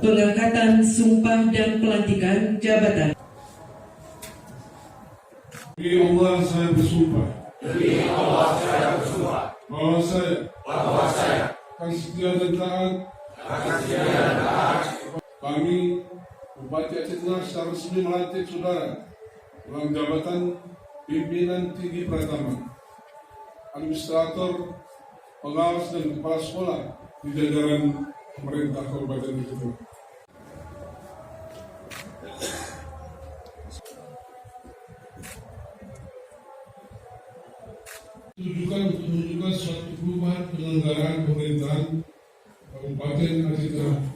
Pengangkatan sumpah dan pelantikan jabatan. Demi Allah saya bersumpah. Demi Allah saya bersumpah Bahwa saya akan setia dan taat. Kami Bupati Aceh Tengah secara resmi melantik saudara dalam jabatan pimpinan tinggi Pratama, administrator, pengawas dan kepala sekolah di jajaran pemerintah Kabupaten Aceh Tengah. Tujuan untuk menunjukkan suatu perubahan penyelenggaraan pemerintahan Kabupaten Aceh Tengah